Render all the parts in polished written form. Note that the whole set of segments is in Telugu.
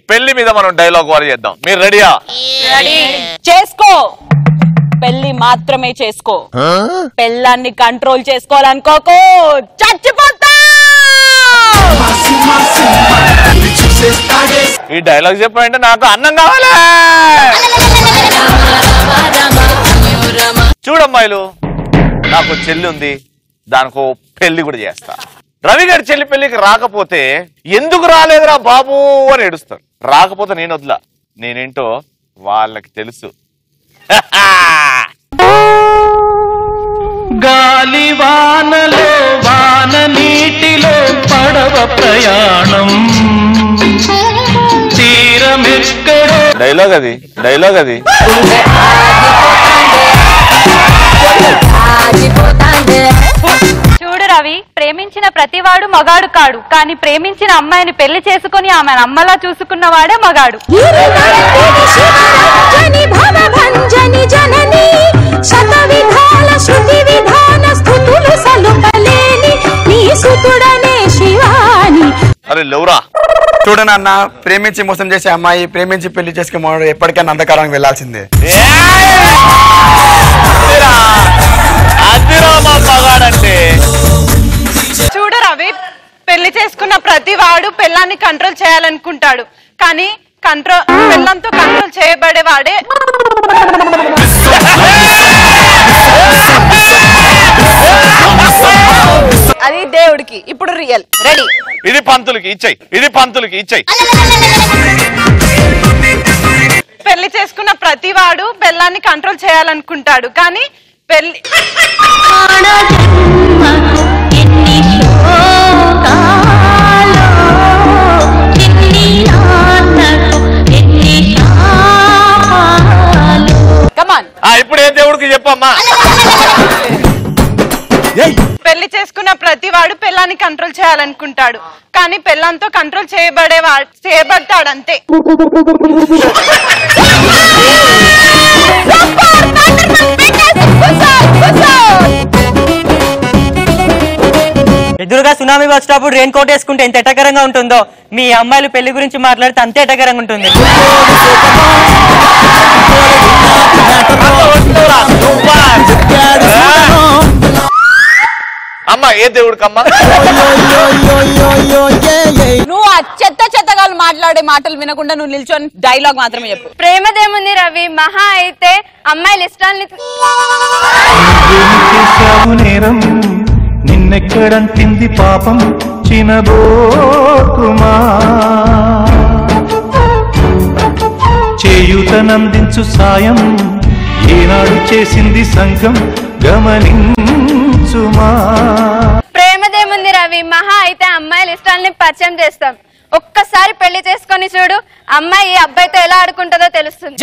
పెళ్లి మీద మనం డైలాగ్ వారి చేద్దాం. మీరు రెడీయా? చేసుకో, పెళ్లి మాత్రమే చేసుకో. పెళ్ళాన్ని కంట్రోల్ చేసుకోవాలనుకోకు, చచ్చిపోతా. ఈ డైలాగ్ చెప్పాలంటే నాకు అన్నం కావాలి. చూడమ్మాయిలు, నాకు చెల్లి ఉంది, దానికో పెళ్లి కూడా చేస్తా. రవి గారి చెల్లి పెళ్లికి రాకపోతే ఎందుకు రాలేదురా బాబు అని ఏడుస్తారు. రాకపోతే నేను వదిలా, నేనేంటో వాళ్ళకి తెలుసు. గాలి వానలో వాన నీటిలో పడవ ప్రయాణం తీరమెక్కడో. డైలాగ్ అది, డైలాగ్ అది. చూడు రవి, ప్రేమించిన ప్రతివాడు మగాడు కాడు, కానీ ప్రేమించిన అమ్మాయిని పెళ్లి చేసుకుని ఆమె అమ్మలా చూసుకున్నవాడే మగాడు. అరే లౌరా, చూడనన్న, ప్రేమించి మోసం చేసే అమ్మాయి ప్రేమించి పెళ్లి చేసుకునే వాడు ఎప్పటికైనా అంధకారానికి వెళ్లాల్సిందే. చూడు రవి, పెళ్లి చేసుకున్న ప్రతి వాడు పెళ్ళాన్ని కంట్రోల్ చేయాలనుకుంటాడు, కానీ పెళ్ళంతో కంట్రోల్ చేయబడేవాడే. అది దేవుడికి. ఇప్పుడు రియల్. రెడీ? ఇది పంతులకి ఇచ్చాయి, ఇది పంతులకి ఇచ్చాయి. పెళ్లి చేసుకున్న ప్రతి వాడు పెళ్ళాన్ని కంట్రోల్ చేయాలనుకుంటాడు, కానీ పెళ్లి ఇప్పుడు ఏ దేవుడికి చెప్పమ్మా? పెళ్లి చేసుకున్న ప్రతి వాడు పెళ్ళాన్ని కంట్రోల్ చేయాలనుకుంటాడు, కానీ పెళ్ళంతో కంట్రోల్ చేయబడతాడు అంతే. ఎదురుగా సునామీ వచ్చేటప్పుడు రెయిన్ కోట్ వేసుకుంటే ఎంత ఎటకరంగా ఉంటుందో, మీ అమ్మాయిలు పెళ్లి గురించి మాట్లాడితే అంతే ఎటకరంగా ఉంటుంది. అమ్మా, ఏ దేవుడికమ్మా? నువ్వు ఆ చెత్త చెత్తగాళ్ళు మాట్లాడే మాటలు వినకుండా నువ్వు నిల్చొని డైలాగ్ మాత్రమే చెప్పు. ప్రేమదేముంది రవి, మహా అయితే అమ్మాయిల ఇష్టాన్ని. నిన్నెక్కడంతింది పాపం చినబోకుమా, చేయూతనందించు సాయం ఏనాడు చేసింది సంఘం గమనించుమా. ప్రేమదేముంది రవి, మహా అయితే అమ్మాయిల ఇష్టాన్ని పరిచయం చేస్తాం. ఒక్కసారి పెళ్లి చేసుకొని చూడు, అమ్మాయి అబ్బాయితో ఎలా ఆడుకుంటుందో తెలుస్తుంది.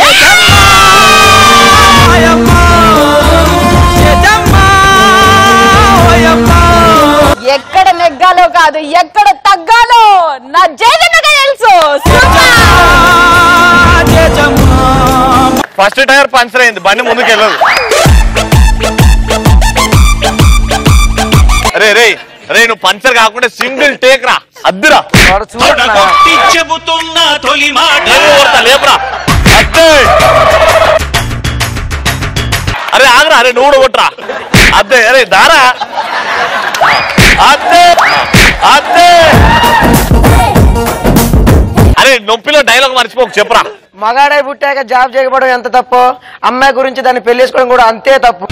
ఎక్కడ నెగ్గాలో కాదు, ఎక్కడ తగ్గాలో నా జేజమ్మగా తెలుసు. ఫస్ట్ టైర్ పంచర్ అయింది, బండి ముందుకు వెళ్ళదు. రే రే రే, నువ్వు పంచర్ కాకుండా సింగిల్ టేక్ రా, అద్దురా. చెబుతున్నా తొలి మాట లేపురా, అద్దే. అరే ఆగరా, అరే నువ్వు కూడా కొట్టరా, అద్దే. అరే దారా, అద్దే అద్దే. అరే నొప్పిలో డైలాగ్ మర్చిపోకు, చెప్పరా. మగాడై పుట్టాక జాబ్ చేయకపోవడం ఎంత తప్పు, అమ్మాయి గురించి దాన్ని పెళ్లి చేసుకోవడం కూడా అంతే తప్పు.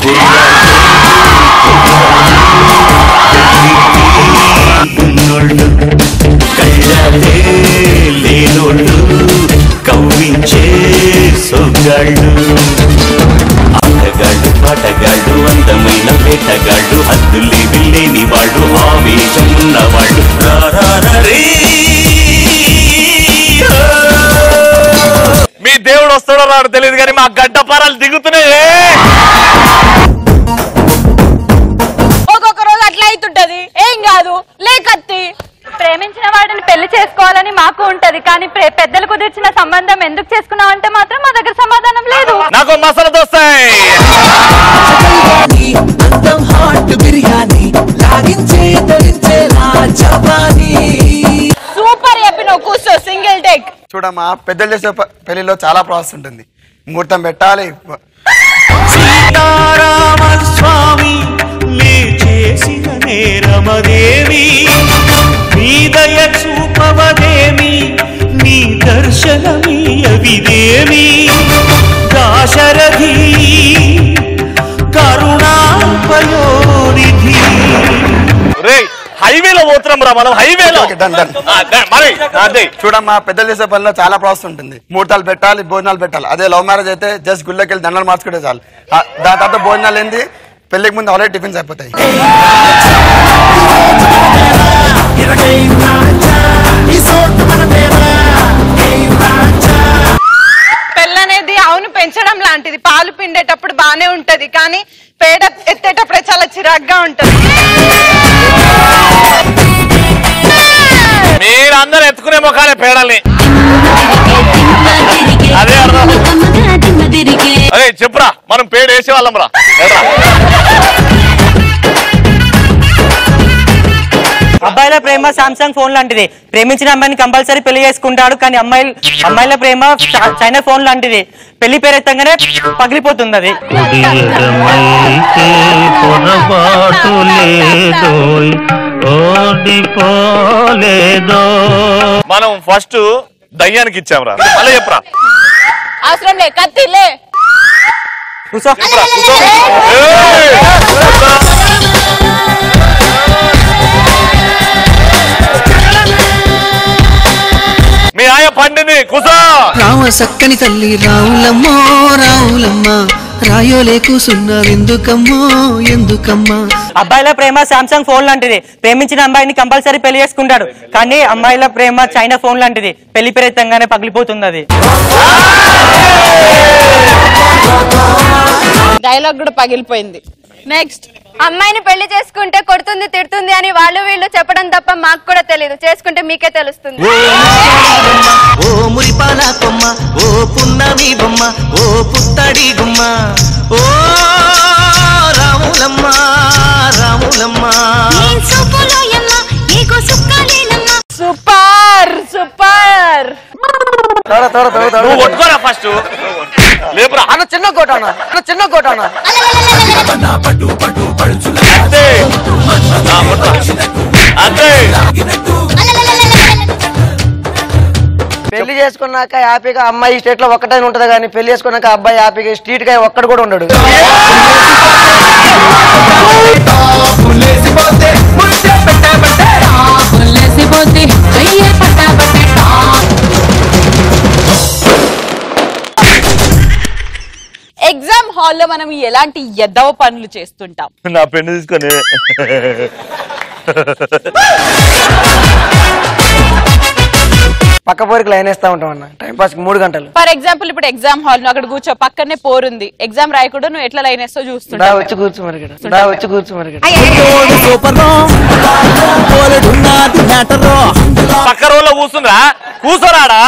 కవ్వించే సొగ్గాళ్ళు, ఆటగాళ్ళు పాటగాళ్ళు, అందమైన వేటగాళ్ళు, హద్దులేవి లేని వాళ్ళు, ఆవేశం ఉన్నవాళ్ళు. మీ దేవుడు వస్తాడో రాడు తెలియదు కానీ మా గడ్డ పారాలు దిగుతున్నాయి. ఒక్కొక్క రోజు అట్లా అవుతుంటది, ఏం కాదు లేకత్తి. ప్రేమించిన వాడిని పెళ్లి చేసుకోవాలని మాకు ఉంటది, కానీ పెద్దలు కుదిర్చిన సంబంధం ఎందుకు చేసుకున్నావు అంటే మాత్రం మా దగ్గర సమాధానం లేదు. నాకు మసాలా దోస్తాయి. సూపర్ చెప్పినావు, కూర్చో, సింగిల్ టేక్. చూడ చూడమ్మా పెద్దలు చేసే పెళ్లిలో చాలా ప్రాసెస్ ఉంటుంది. ముహూర్తం పెట్టాలి. సీతారామ స్వామి నీ చేసిన నేరమదేవి, నీ దయ చూపవదేమి, నీ దర్శనమీయవిదేమి, దాశరథి కరుణాపయోనిధి. హైవేలో పోతున్నాం రా మనం, హైవేలో. చూడమ్మా పెద్దలు చేసే పనిలో చాలా ప్రాసెస్ ఉంటుంది. ముహూర్తాలు పెట్టాలి, భోజనాలు పెట్టాలి. అదే లవ్ మ్యారేజ్ అయితే జస్ట్ గుళ్ళకి వెళ్ళి దండలు మార్చుకుంటే చాలు. దాని తర్వాత భోజనాలు ఏంది, పెళ్లికి ముందు ఆల్రెడీ టిఫిన్స్ అయిపోతాయి. పెళ్ళనేది అవును పెంచడం లాంటిది. పాలు పిండేటప్పుడు బానే ఉంటది, కానీ పేడ ఎత్తేటప్పుడే చాలా చిరాగ్గా ఉంటది. మీరందరూ ఎత్తుకునే ముఖాలే పేడల్ని. అదే అర్థం. అదే చెప్పురా, మనం పేడ వేసేవాళ్ళం రా. అబ్బాయిల ప్రేమ సామ్సంగ్ ఫోన్ లాంటిది. ప్రేమించిన అమ్మాయిని కంపల్సరీ పెళ్లి చేసుకుంటాడు, కానీ అమ్మాయిల ప్రేమ చైనా ఫోన్ లాంటిది. పెళ్లి పేరెత్తంగానే పగిలిపోతుంది అది. మనం ఫస్ట్ దయ్యానికి ఇచ్చాంరా. మళ్ళీ చెప్పరా. అవసరం లే, కత్తిలే. మీ ఆయ పండిని కుసా. రావ సక్కని తల్లి రావులమ్మో రావులమ్మ, రాయోలే కూసున్నావెందుకమ్మో ఎందుకమ్మా. అబ్బాయిల ప్రేమ సామ్సంగ్ ఫోన్ లాంటిది. ప్రేమించిన అమ్మాయిని కంపల్సరీ పెళ్లి చేసుకుంటాడు, కానీ అమ్మాయిల ప్రేమ చైనా ఫోన్ లాంటిది. పెళ్లి పేరెత్తంగానే పగిలిపోతుంది అది. డైలాగ్ కూడా పగిలిపోయింది. నెక్స్ట్, అమ్మాయిని పెళ్లి చేసుకుంటే కొడుతుంది తిడుతుంది అని వాళ్ళు వీళ్ళు చెప్పడం తప్ప మాకు కూడా తెలియదు. చేసుకుంటే మీకే తెలుస్తుంది. ఓ మురిపాల కొమ్మ, ఓ పున్నమి బొమ్మ, ఓ పుత్తడి గుమ్మ, ఓ రాములమ్మ రాములమ్మ. Super super. నువ్వు కొట్టుకోరా ఫస్ట్. లేపురా. అన్న చిన్న కోట అన్న, చిన్న కోట అన్న. అంతే అంతే. పెళ్లి చేసుకున్నాక హ్యాపీగా అమ్మాయి స్టేట్ లో ఒక్కటైనా ఉంటది, కానీ పెళ్లి చేసుకున్నాక అబ్బాయి హ్యాపీగా స్ట్రీట్ గా ఒక్కడు కూడా ఉండడు. ఎగ్జామ్ హాల్లో మనం ఎలాంటి ఎద్దవ పనులు చేస్తుంటాం? నా పెన్ను తీసుకొని పక్క పోరికి లైన్ వేస్తా ఉంటాం అన్న, టైం పాస్ 3 గంటలు. ఫర్ ఎగ్జాంపుల్ ఇప్పుడు ఎగ్జామ్ హాల్ నువ్వు అక్కడ కూర్చో, పక్కనే పోరుంది, ఎగ్జామ్ రాయకుండా నువ్వు ఎట్లా లైన్ వేస్తావు చూస్తుంటా. వచ్చి కూర్చో మరి, వచ్చి కూర్చో మరి. పక్క రోల్లో కూర్చుందా, కూర్చోరాడా.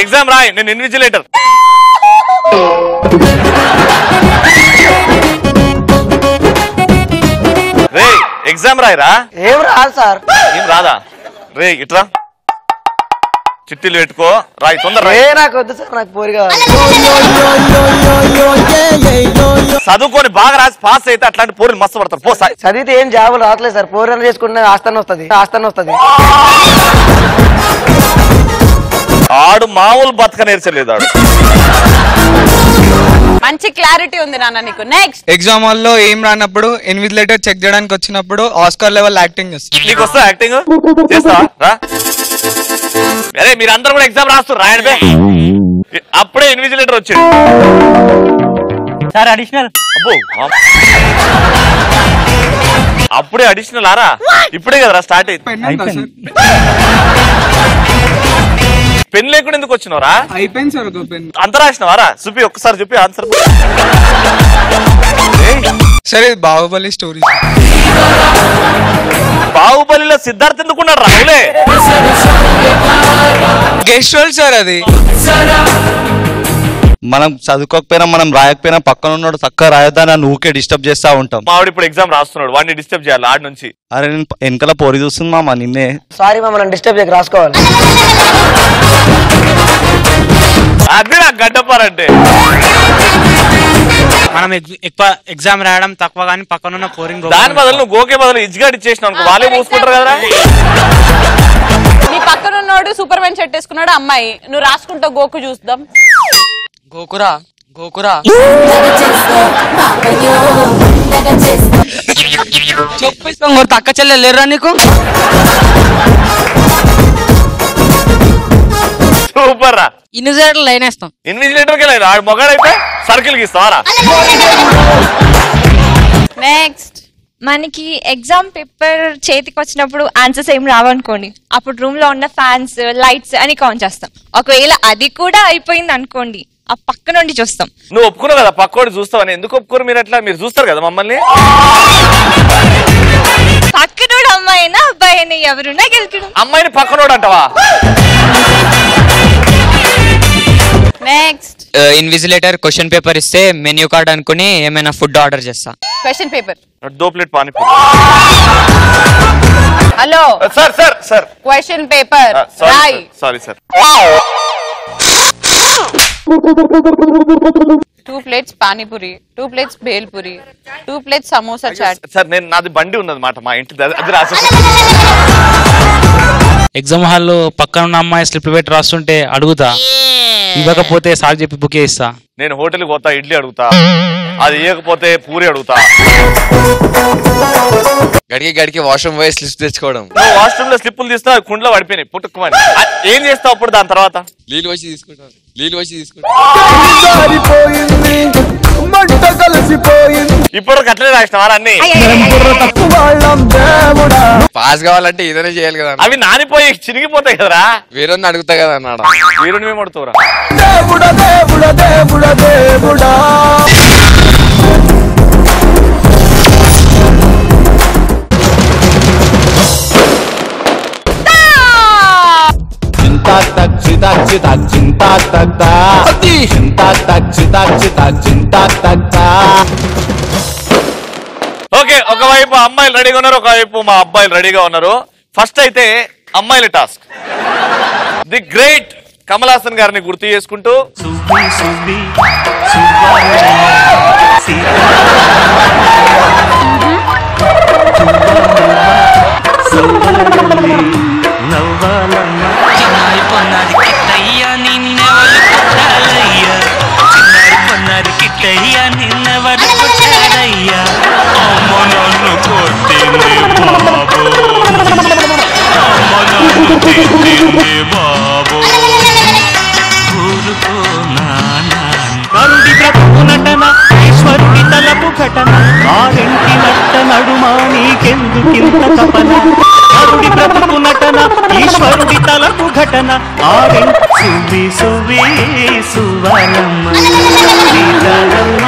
ఎగ్జామ్ రాయి, నేను ఇన్విజిలేటర్. రే ఎగ్జామ్ రాయరా. ఏం రాదు సార్. ఏం రాదా. రే ఇట్రా, చిట్టీలు పెట్టుకో, రాయి తొందర. నాకు వద్దు సార్, నాకు పోరి కావాలి. చదువుకొని బాగా రాసి పాస్ అయితే అట్లాంటి పోరులు మస్తు పడతారు. పో చదివితే ఏం జాబులు రావట్లేదు సార్. పోరని చేసుకుంటే ఆస్తాన్ని వస్తుంది, ఆస్తాన్ని వస్తుంది. ఆడు మామూలు బతక నేర్చలేదు. ఆడు మంచి క్లారిటీ ఉంది నాన్న నీకు. నెక్స్ట్, ఎగ్జామ్ హాల్లో ఏం రానప్పుడు ఇన్విజిలేటర్ చెక్ చేయడానికి వచ్చినప్పుడు ఆస్కార్ లెవెల్ యాక్టింగ్ చేస్తాను. నీకు వస్తా యాక్టింగ్ చేస్తావా రా. అరే మీరందరూ కూడా ఎగ్జామ్ రాస్తారు, రాయండి. అప్పుడే ఇన్విజిలేటర్ వచ్చాడు సార్. అడిషనల్. అబ్బో అప్పుడే అడిషనల్ ఆరా. ఇప్పుడే కదరా స్టార్ట్ అయింది. పెన్ లేకుండా ఎందుకు వచ్చినవరా? అయిపోయింది సార్ పెన్. అంత రాసినవారా? చూపి ఒక్కసారి చూపి ఆన్సర్. సరే బాహుబలి స్టోరీ. బాహుబలిలో సిద్ధార్థ్ ఎందుకున్నాడు రావులే. గెస్ట్ రోల్ సార్ అది. మనం చదువుకోకపోయినా మనం రాయకపోయినా పక్కన ఉన్నాడు చక్కగా రాయొద్దని నన్ను ఊకే డిస్టర్బ్ చేస్తా ఉంటాం. మావాడు ఇప్పుడు ఎగ్జామ్ రాస్తున్నాడు, వాడిని డిస్టర్బ్ చేయాలి ఆడి నుంచి. అరే నేను వెనకాల పోరి చూస్తుంది మామ నిన్నే. సారీ మామ, నన్ను డిస్టర్బ్ చేయక రాసుకోవాలి. అది నాకు గడ్డపారంటే. మనం ఎక్కువ ఎగ్జామ్ రాయడం తక్కువ కానీ పక్కనున్న కోరింగ్ దాని బదులు నువ్వు గోకే బదులు ఇజ్గాడ్ ఇచ్చేసినావు అనుకో, వాళ్ళే మూసుకుంటారు కదా. నీ పక్కన ఉన్నోడు సూపర్ మ్యాన్ షర్ట్ వేసుకున్నాడు, అమ్మాయి నువ్వు రాసుకుంటావు గోకు చూద్దాం. గోకురా గోకురా చెప్పేస్తాం తక్క చెల్లె లేరా నీకు? సూపర్ రా. ఇన్విజిలేటర్ లైన్ వేస్తాం. ఇన్విజిలేటర్ కి లేదు, ఆడు మొగాడైతే సర్కిల్ కి ఇస్తావరా. నెక్స్ట్ మనకి ఎగ్జామ్ పేపర్ చేతికి వచ్చినప్పుడు ఆన్సర్స్ ఏం రావనుకోండి, అప్పుడు రూమ్ లో ఉన్న ఫ్యాన్స్ లైట్స్ అని కౌంట్ చేస్తాం. ఒకవేళ అది కూడా అయిపోయింది అనుకోండి, ఆ పక్క నుండి చూస్తాం. నువ్వు ఒప్పుకున్నావు కదా పక్కోడు చూస్తావని. ఎందుకు ఒప్పుకోరు మీరు? అట్లా మీరు చూస్తారు కదా మమ్మల్ని. పక్కనోడు అమ్మాయి అయినా అబ్బాయి అయినా ఎవరున్నా గెలుపుడు. అమ్మాయిని పక్కనోడు అంటావా? నెక్స్ట్ ఇన్విజిలేటర్ క్వశ్చన్ పేపర్ ఇస్తే మెన్యూ కార్డ్ అనుకుని ఏమైనా ఫుడ్ ఆర్డర్ చేస్తా. Question paper 2 plate panipuri. Hello sir sir sir question paper రాయ్. Sorry sir. 2 plates panipuri, 2 plates bhelpuri, 2 plates samosa chaat. Sir నేను నాది బండి ఉన్నదన్నమాట మా ఇంటి అది రాసి. ఎగ్జామ్ హాల్లో పక్కన ఉన్న అమ్మాయి స్లిప్ పెట్టి రాస్తుంటే అడుగుతా, ఇవ్వకపోతే సార్ చెప్పి బుకే ఇస్తా. నేను హోటల్కి పోతా, ఇడ్లీ అడుగుతా, అది ఇవ్వకపోతే పూరి అడుగుతా. గడికి వాష్రూమ్ పోయి స్లిప్స్ తెచ్చుకోవడం. నువ్వు వాష్రూమ్ లో స్లిప్పులు తీస్తా, కుండలో పడిపోయినాయి పుట్టుకుమని. ఏం చేస్తావు అప్పుడు? దాని తర్వాత నీళ్ళు వచ్చి తీసుకుంటాను. ఇప్పుడు అట్లనే రాసినవారు అన్ని. పాస్ కావాలంటే ఏదైనా చేయాలి కదా. అవి నానిపోయి చినిగిపోతాయి కదరా. వేరే అడుగుతా కదా అన్నాడు. వీరుని మేము అడుగుతావురా. ఓకే, ఒకవైపు అమ్మాయిలు రెడీగా ఉన్నారు, ఒకవైపు మా అబ్బాయిలు రెడీగా ఉన్నారు. ఫస్ట్ అయితే అమ్మాయిల task. The great Kamal Haasan గారిని గుర్తు చేసుకుంటూ నటన ఈశ్వరుడి తలపు ఘటన ఆరెంటి నట్ట నడుమా నీకెందుకింత తపన. కరుడి బ్రతుకు నటన ఈశ్వరుడి తలపు ఘటన ఆరెంటి సువి సువనమ్మ సీతారమ్మ.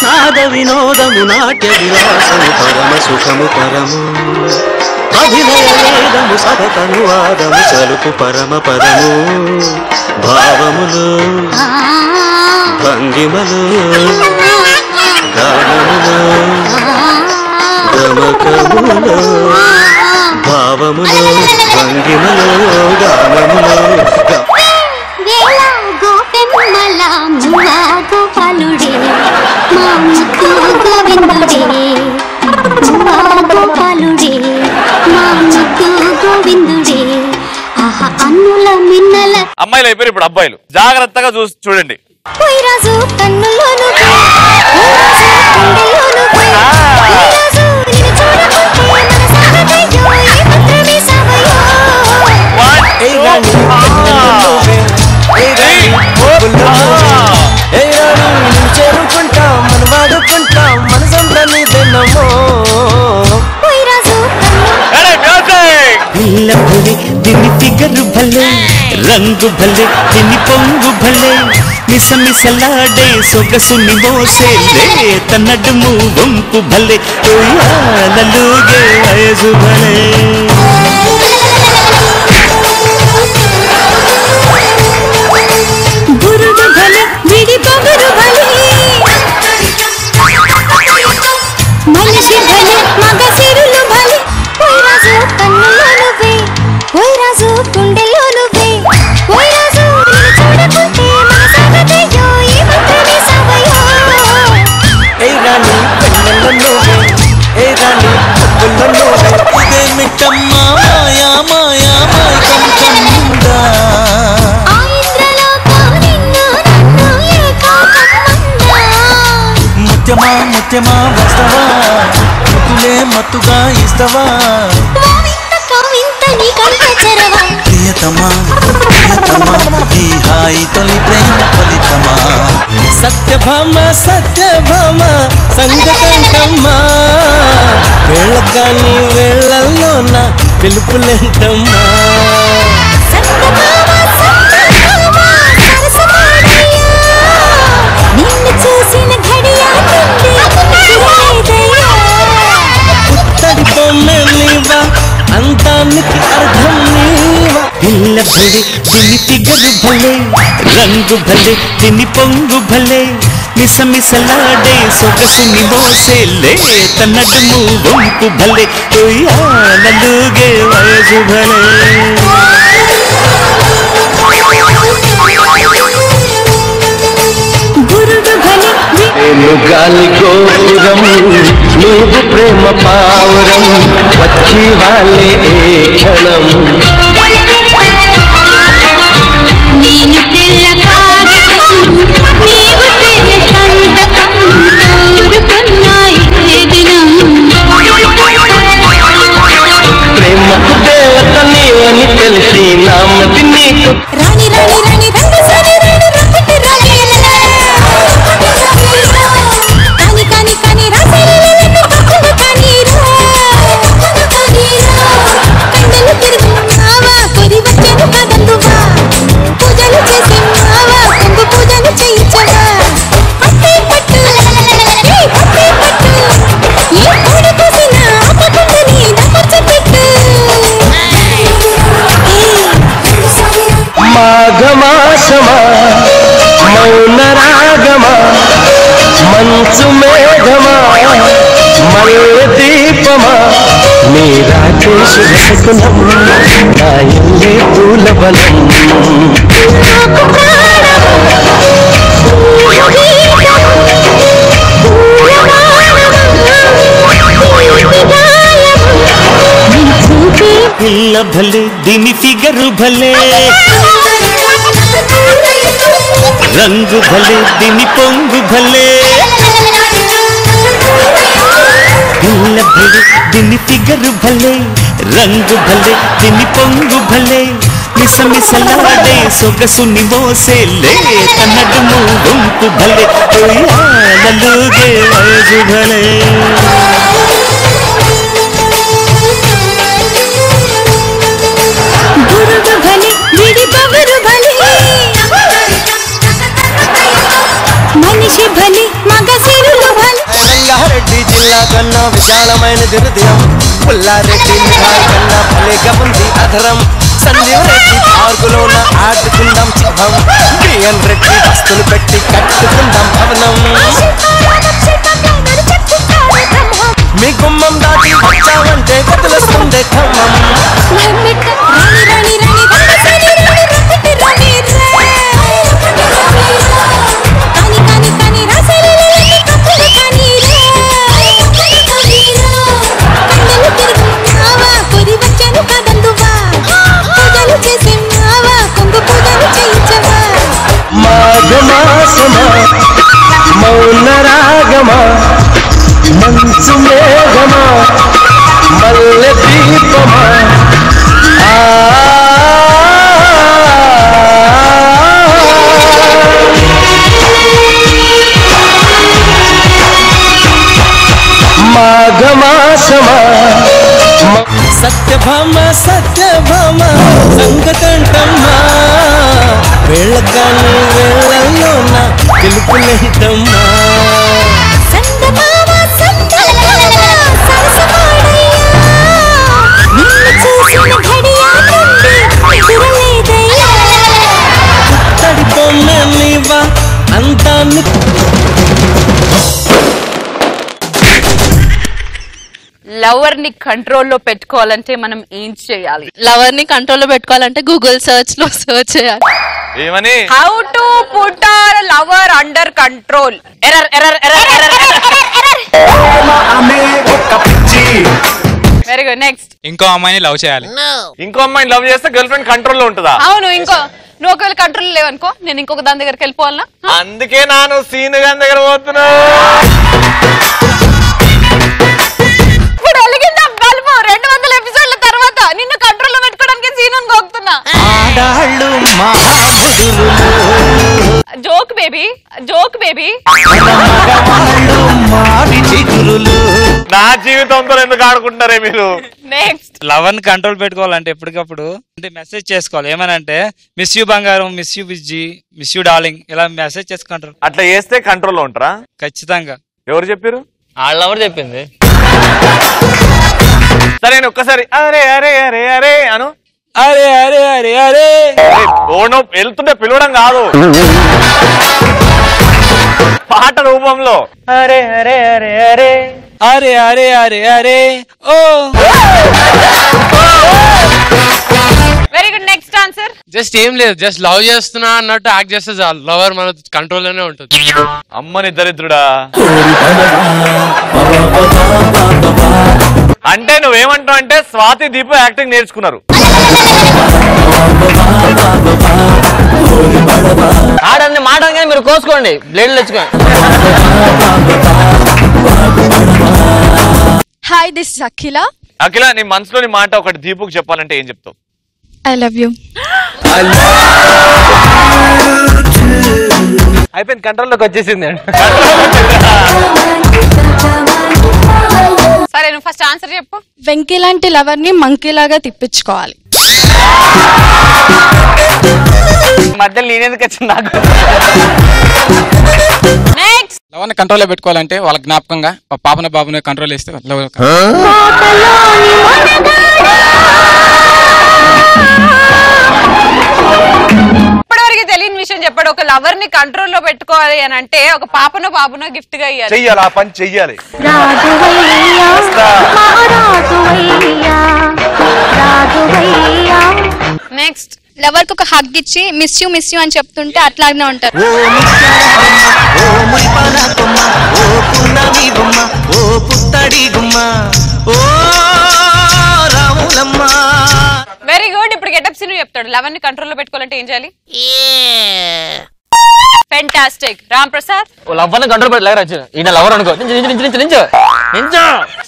నాద వినోదము నాట్య విలాసము పరమ సుఖము పరము అభినయ వేదము సభతను వాదము సలుపు పరమ పదము భావములు భంగిమలు గానములు గమకములు భావములు భంగిమలు గానములు. గోపాలుడే మా ముద్దు గోవిందుడే, గోపాలుడే మా ముద్దు గోవిందుడే. ఆహా అన్నుల మిన్నల. అమ్మాయిలు అయిపోయారు, ఇప్పుడు అబ్బాయిలు. జాగ్రత్తగా చూడండి. పోయిరాజు కన్నులోను చేరుకుంటాం మనం వాడుకుంటాం మనసంతా నీదెన్నమో. పిల్లపులి దీని ఫిగరు భలే, రంగు భలే దీని పొంగు భలే, మిసమిసలాడే సొగసుని మోసేలే తన్నడుము వంపు భలే, ఉయ్యాలలుగే వయసు భలే. గురుడు భలే విడి పొగరు భలే, మనిషి వస్తవా ప్రియతమా ప్రియతమా ఈ హాయి తొలి ప్రేమ ఫలితమా సత్యభామ సత్యభామ సంగతంటమ్మా వేళగాని వేళల్లోన పిలుపులేంటమ్మా పుత్తడి బొమ్మె నీవా అంతానికి అర్థం నీవా పిల్ల భలే దీని ఫిగరు భలే రంగు భలే దీని పొంగు భలే మిసమిసలాడే సొగసుని మోసేలే తన్నడుము వంపు భలే ఉయ్యాలలుగే వయసు భలే నేను గాలి గోపురం నువ్వు ప్రేమ పావురం వచ్చి వాళ్ళే ఏ క్షణం నేను తెల్ల కాగడం నీవు తెల్ల సంతకం కోరుకున్నాయి దినం ప్రేమకు దేవత నీవని తెలిసి నామది నీకు రాణి రాణి రాణి రంగు సరి రాణి రొక్కటి రాణి కాని కాని కాని రాసరి లేని పక్కన కాని కండలు తిరుగున్నావా కొరి వచ్చేను కదందువా పూజలు చేసేన్నావా కొంగు పూజలు చేయించవా పట్టే పట్టు ఏ పట్టే పట్టు ఏ కోడి కోసినా ఆపకుందని దపచ్చపెట్టు మాఘమాసమా మౌన రాగమా మంచు మేఘమా మల్లె దీపమా నీ రాకేశు శకునం నా ఇల్లే పూల బలం పిల్ల భలే దీని ఫిగరు భలే రంగు భలే దీని పొంగు భలే పిల్ల భలే దీని ఫిగరు భలే రంగు భలే దీని పొంగు భలే మిసమిసలాడే సొగసుని మోసేలే తన్నడుము వంపు భలే ఉయ్యాలలుగే వయసు భలే గురుడు భలే విడి బవరు భలే మనిషి భలే మగసిరులు భలే రంగారెడ్డి జిల్లా కన్నా విశాలమైన హృదయం పుల్లారెడ్డి మిఠాయి కన్నా భలేగా ఉంది అధరం సంజీవ్ రెడ్డి పార్కులోన ఆడుకుందాం చిహ్నం బిఎన్ రెడ్డి వస్తువులు పెట్టి కట్టుకుందాం భవనం మీ గుమ్మం దాటి వచ్చామంటే కదులుస్తుంది ఖమ్మం రాణి రాణి రాణి రంగు సరి రాణి రొక్కటి రాణి కాని కాని కాని రాసరి లేని పక్కన కాని కండలు తిరుగున్నావా కొరి వచ్చేను కదందువా పూజలు చేసేన్నావా కొంగు పూజలు చేయించవా మాఘమాసమా మౌన రాగమా మంచు మేఘమా మల్లె దీపమా మాఘమాసమా సత్యభామ సత్యభామ సంగతంటమ్మా వేళగాని వేళల్లోన పిలుపులేంటమ్మా సందమామ సందమామ సరసమాడయ్యా నిన్ను చూసిన ఘడియా నుండి ఎదురలేదయ్యా తడి బొమ్మె నీవా అంతాన్ని లవర్ ని కంట్రోల్లో పెట్టుకోవాలంటే మనం ఏం చేయాలి? లవర్ ని కంట్రోల్లో పెట్టుకోవాలంటే గూగుల్ సర్చ్ లో సర్చ్ చేయాలి. ఏమని? How to put our lover under control. Error error error error. Very good. Next. ఇంకో అమ్మాయిని లవ్ చేయాలి. ఇంకో అమ్మాయిని లవ్ చేస్తే గర్ల్ ఫ్రెండ్ కంట్రోల్లో ఉంటుందా? అవును. నువ్వు ఒకవేళ కంట్రోల్ లేవనుకో, నేను ఇంకొక దాని దగ్గరికి వెళ్ళిపోవాలనా? అందుకే నాను సీన్ గారి దగ్గర పోతున్నా. ఇప్పుడు వెలిగిందా బల్బు? చండాళ్ళు మహాముదురులు జోక్ బేబీ మగవాళ్ళు మావి చిగురులు. నా జీవితంతో ఎందుకు ఆడుకుంటారే మీరు? నెక్స్ట్ లవర్ ని కంట్రోల్ పెట్టుకోవాలంటే ఎప్పటికప్పుడు అంటే మెసేజ్ చేసుకోవాలి. ఏమనంటే మిస్ యూ బంగారం, మిస్ యూ బిజ్జీ, మిస్ యూ డార్లింగ్ ఇలా మెసేజ్ చేసుకుంటారు. అట్లా చేస్తే కంట్రోల్లో ఉంటారా? ఖచ్చితంగా. ఎవరు చెప్పారు? వాళ్ళ ఎవరు చెప్పింది? సరే నేను ఒక్కసారి అరే అరే అరే అరే అను. అరే అరే అరే అరే ఓనో వెళ్తుంటే పిలవడం కాదు, పాట రూపంలో. అరే అరే అరే అరే అరే అరే అరే అరే ఓ. Very good. Next answer. Just ఏం లేదు, జస్ట్ లవ్ చేస్తున్నా అన్నట్టు యాక్ట్ చేస్తే చాలు, లవర్ మన కంట్రోల్ లోనే ఉంటుంది. అమ్మని దరిద్రుడా. అంటే నువ్వేమంటావు అంటే స్వాతి దీపు యాక్టింగ్ నేర్చుకున్నారు. ఆడండి మాట కానీ మీరు కోసుకోండి, బ్లేడ్ తెచ్చుకోండి. హాయ్ దిస్ ఇస్ అఖిల. అఖిల, నీ మనసులోని మాట ఒకటి దీపుకు చెప్పాలంటే ఏం చెప్తావు? I love you. అయిపోయింది, కంట్రోల్లోకి వచ్చేసింది. సరే నువ్వు ఫస్ట్ ఆన్సర్ చెప్పు. వెంకీ లాంటి లవర్ ని మంకీ లాగా తిప్పించుకోవాలి. మధ్యలో నేనెందుకు వచ్చింది నాకు? నెక్స్ట్. లవర్ని కంట్రోల్లో పెట్టుకోవాలంటే వాళ్ళ జ్ఞాపకంగా పాపన బాబుని కంట్రోల్ చేస్తే ఇప్పటివరకు తెలియని విషయం చెప్పాడు. ఒక లవర్ ని కంట్రోల్ లో పెట్టుకోవాలి అని అంటే ఒక పాపనో బాబునో గిఫ్ట్ గా ఇవ్వాలి. చెయ్యాలి, ఆ పని చెయ్యాలి. నెక్స్ట్. లవర్ కి ఒక హగ్ ఇచ్చి మిస్ యూ అని చెప్తుంటే అట్లాగే ఉంటారు. Very good. ఇప్పుడు గెటప్ సీన్ చెప్తాడు. లవర్ ని కంట్రోల్ లో పెట్టుకోవాలంటే ఏం చేయాలి? Fantastic. Ram Prasad. Lover control పెట్టలేదు, ఈయన లవర్ అనుకో.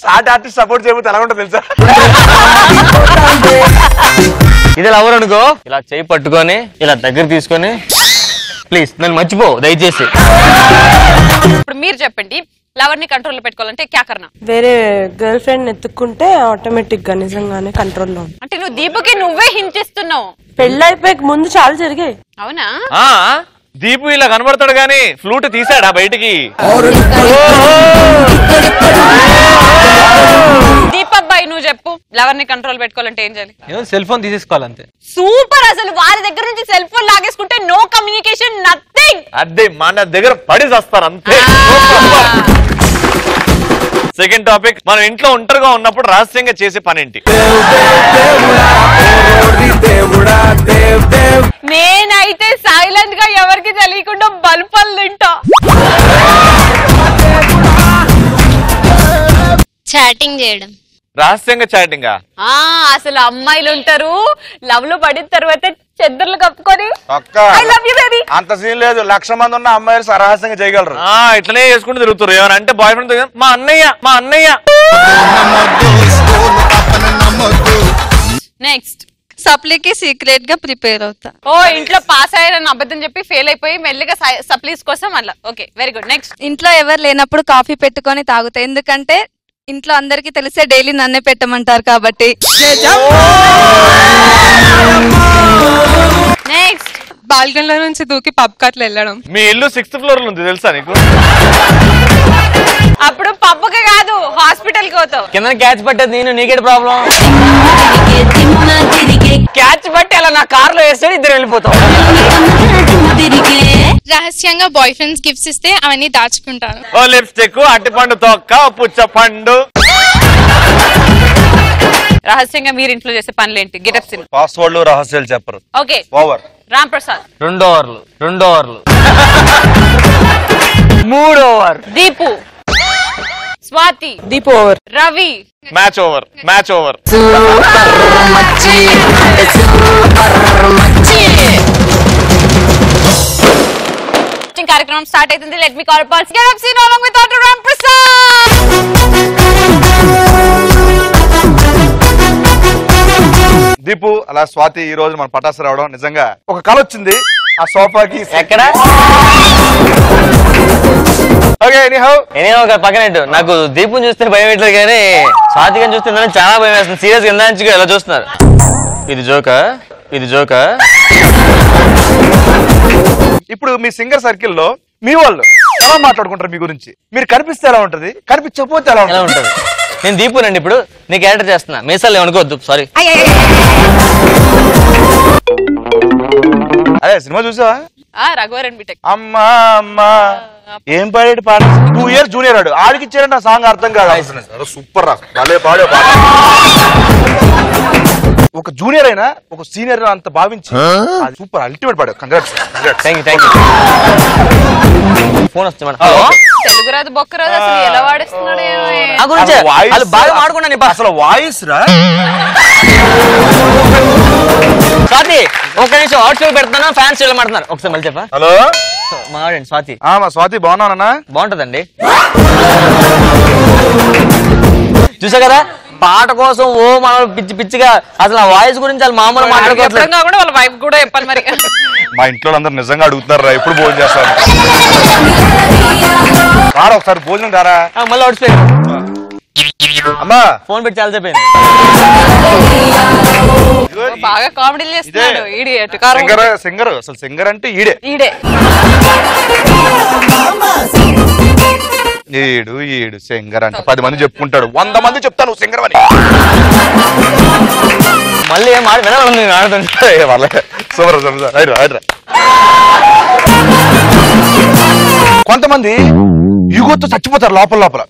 సాటి ఆర్టిస్ట్ సపోర్ట్ చేయబోతే ఎలా ఉంటుంది తెలుసా? ఇదే లవర్ అనుకో, ఇలా చేయి పట్టుకొని ఇలా దగ్గర తీసుకొని ప్లీజ్ నన్ను మర్చిపో దయచేసి. ఇప్పుడు మీరు చెప్పండి, లవర్ ని కంట్రోల్ లో పెట్టుకోవాలంటే క్యా కర్నా? వేరే గర్ల్ ఫ్రెండ్ ఎత్తుక్కుంటే ఆటోమేటిక్ గా నిజంగానే కంట్రోల్ లో. అంటే నువ్వు దీపుకి నువ్వే హించిస్తున్నావు. పెళ్ళైపోయాక ముందు చాలా జరిగాయి. అవునా? దీపు ఇలా కనబడతాడు గానీ ఫ్లూట్ తీసాడా బయటికి? దీపబ్బాయి నువ్వు చెప్పు, లవర్ ని కంట్రోల్ పెట్టుకోవాలంటే ఏం చేయాలి? సెల్ ఫోన్ తీసేసుకోవాలంతే. సూపర్. అసలు వారి దగ్గర నుంచి సెల్ ఫోన్ లాగేసుకుంటే నో కమ్యూనికేషన్, నథింగ్. అదే మన దగ్గర పడి వస్తారు అంతే. సెకండ్ టాపిక్, మనం ఇంట్లో ఒంటరిగా ఉన్నప్పుడు రహస్యంగా చేసే పని ఏంటి? నేనైతే సైలెంట్ గా ఎవరికి తెలియకుండా బల్పలు తింటా. చాటింగ్ చేయడం. రహస్యంగా చాటింగ్? అసలు అమ్మాయిలు ఉంటారు లవ్ లో పడిన తర్వాత చెద్దర్లు కప్పుకొని ఐ లవ్ యు బేబీ. అంత సీన్ లేదు, 1,00,000 మంది ఉన్న అమ్మాయిలు సరహాసంగా చేయగలరు. ఇట్లనే చేసుకుంటూ తిరుగుతారు. ఏమన్నా అంటే బాయ్ ఫ్రెండ్ మా అన్నయ్య. నెక్స్ట్. సప్లీకి సీక్రెట్ గా ప్రిపేర్ అవుతా. ఓ ఇంట్లో పాస్ అయ్యారని అబద్ధం చెప్పి ఫెయిల్ అయిపోయి మెల్లిగా సప్లీస్ కోసం అలా. Okay, very good. నెక్స్ట్. ఇంట్లో ఎవరు లేనప్పుడు కాఫీ పెట్టుకొని తాగుతా, ఎందుకంటే ఇంట్లో అందరికి తెలిసే డైలీ నన్నే పెట్టమంటారు కాబట్టి. నెక్స్ట్. బాల్కనీలో నుంచి దూకి పబ్ కట్ల వెళ్ళడం. మీ ఇల్లు 6th ఫ్లోర్ లో ఉంది తెలుసా నీకు? అప్పుడు పబ్బుకి కాదు హాస్పిటల్ కి పోతావు. కింద క్యాచ్ పట్టేది నేను, నీకేటి ప్రాబ్లం? క్యాచ్ పట్టి అలా నా కార్ లో వేస్తాడు, ఇద్దరు వెళ్ళిపోతాం. రహస్యంగా బాయ్ ఫ్రెండ్స్ గిఫ్ట్స్ ఇస్తే అవన్నీ దాచుకుంటాను. ఓ లిప్స్టిక్, అట్టిపండు తొక్క, పుచ్చ పండు. రహస్యంగా మీరు ఇంట్లో చేసే పనులేంటి? Getup scene. పాస్వర్డ్లు రహస్యాలు చెప్పరు. Okay, over. రామ్ ప్రసాద్. 2 ఓవర్లు 3 over. Deepu. Swathi. Deepu over. Ravi. Match over. కార్యక్రమం స్టార్ట్ అవుతుంది. Let me call pals getup Seenu along with Dr. Ram Prasad. Deepu అలా స్వాతి ఈ రోజు మన పటాసు రావడం నిజంగా ఒక కళ వచ్చింది. ఆ సోఫాకి ఎక్కడ ఓకే ఎనీహౌ పక్కన నాకు దీపుని చూస్తే భయం వేయట్లేదు కానీ స్వాతికని చూస్తే చాలా భయం వేస్తుంది. సీరియస్ కింద నుంచి ఎలా చూస్తున్నారు? ఇది జోకా ఇప్పుడు మీ సింగర్ సర్కిల్ లో మీ వాళ్ళు ఎలా మాట్లాడుకుంటారు మీ గురించి? మీరు కనిపిస్తే ఎలా ఉంటది, కనిపించకపోతే ఎలా ఉంటది? నేను దీపునండి, ఇప్పుడు నీ క్యారెక్టర్ చేస్తున్నా. మీసాలు అనుకోవద్దు, సారీ. అదే సినిమా చూసావా? రఘువరన్ బిటెక్. అమ్మా అమ్మా ఏం పాడాడు పాట 2 years జూనియర్ ఆడు ఆడికి ఇచ్చారంటే ఆ సాంగ్ అర్థం కాదు. సూపర్ రా, భలే పాడే పాట. ఒక జూనియర్ అయినా ఒక సీనియర్ అంత భావించి సూపర్ అల్టిమేట్ పాడాడు. కంగ్రాట్స్. ఫోన్ వస్తుంది. తెలుగు రాదు బొక్కరాదు అసలు ఎలా వాడేస్తున్నాడు అసలు వాయిస్ రా. స్వాతి ఒక్క నిమిషం వాట్సాప్ పెడుతున్నా, ఫ్యాన్స్ మాట్లాడుతున్నారు. ఒకసారి మళ్ళీ చెప్పా. హలో మాట్లాడండి స్వాతి. మా స్వాతి బాగున్నానన్నా? బాగుంటదండి. చూసా కదా పాట కోసం ఓ మనం పిచ్చి పిచ్చిగా అసలు ఆ వాయిస్ గురించి వాళ్ళు మామూలు మాట్లాడుకోవట్లేదు. వాళ్ళ వైఫ్ కూడా చెప్పాలి మరి. మా ఇంట్లో అందరు నిజంగా అడుగుతున్నారు రా ఎప్పుడు భోజనం చేస్తారు. రారా ఒకసారి భోజనం రారా. మళ్ళీ ఓడిపోయి అమ్మా ఫోన్ పెట్టి చాలా చెప్పింది. బాగా కామెడీలు చేస్తున్నాడు సింగర్. అసలు సింగర్ అంటే ఈడే. ఈడు సింగర్ అంటే 10 మంది చెప్పుకుంటాడు, 100 మంది చెప్తాను నువ్వు సింగర్ అని. మళ్ళీ ఏం మాట వినాలి. కొంతమంది యుగొత్తు చచ్చిపోతారు లోపల లోపల.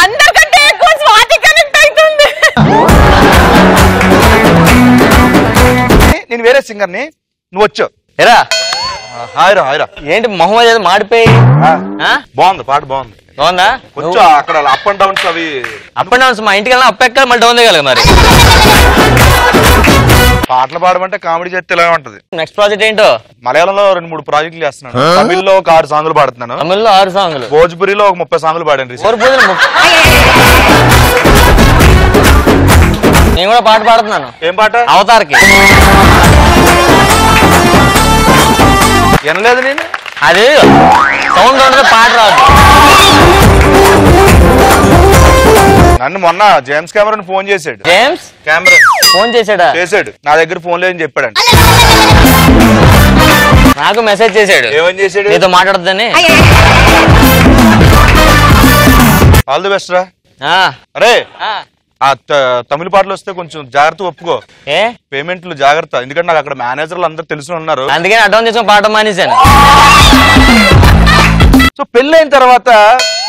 అందరికంటే ఎక్కువ స్వాతి కనెక్ట్ అవుతుంది. నేను వేరే సింగర్ ని, నువ్వు వచ్చావు. ఎరా హాయిరా హాయిరా. ఏంటి మొహమ్మద్ ఏదో మాడిపోయి? బాగుంది పాట, బాగుంది. బాగుందా? కొంచెం అక్కడ అప్ అండ్ డౌన్స్ అవి అప్ అండ్ డౌన్స్ మా ఇంటికి వెళ్ళినా అప్ ఎక్కాలి మళ్ళీ డౌన్ దిగాలి మరి. పాటలు పాడమంటే కామెడీ చేస్తే ఇలా ఉంటది. నెక్స్ట్ ప్రాజెక్ట్ ఏంటో? మలయాళంలో 2-3 ప్రాజెక్టులు చేస్తున్నాను. తమిళ్లో ఒక 6 సాంగులు పాడుతున్నాను. తమిళ్లో 6 సాంగులు. భోజ్పురిలో ఒక 30 సాంగులు పాడాను. నేను కూడా పాట పాడుతున్నాను. ఏం పాట? అవతార్కి. వినలేదు నేను. అది సౌండ్ ఉండదు, పాట రాదు. నన్ను మొన్న జేమ్స్ కెమెరాన్ ఫోన్ చేశాడు. జేమ్స్ కెమెరాన్ ఫోన్ చేశాడా? చేశాడు. నా దగ్గర ఫోన్ లేదని చెప్పాడంట. నాకు మెసేజ్ చేశాడు. ఏమని చేశాడు? నీతో మాట్లాడద్దని. ఆల్ ది బెస్ట్ రా. అరే ఆ తమిళ పాటలు వస్తే కొంచెం జాగ్రత్త ఒప్పుకో. ఏ పేమెంట్లు జాగ్రత్త, ఎందుకంటే నాకు అక్కడ మేనేజర్లు అందరు తెలిసి ఉన్నారు. అందుకని అడ్వాన్స్ చేసుకుని పాట మానేశాను. సో పెళ్ళైన తర్వాత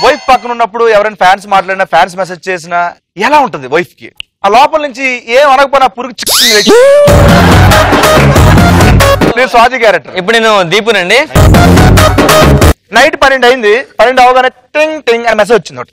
వైఫ్ పక్కన ఉన్నప్పుడు ఎవరైనా ఫ్యాన్స్ మాట్లాడినా, ఫ్యాన్స్ మెసేజ్ చేసినా ఎలా ఉంటది వైఫ్ కి? ఆ లోపల నుంచి ఏం అనకపోయినా పురుగు చిక్కు. నేను స్వాతి క్యారెక్టర్. ఇప్పుడు నేను దీపునండి. నైట్ 12 అయింది. 12 అవగానే టింగ్ టింగ్ అని మెసేజ్ వచ్చింది.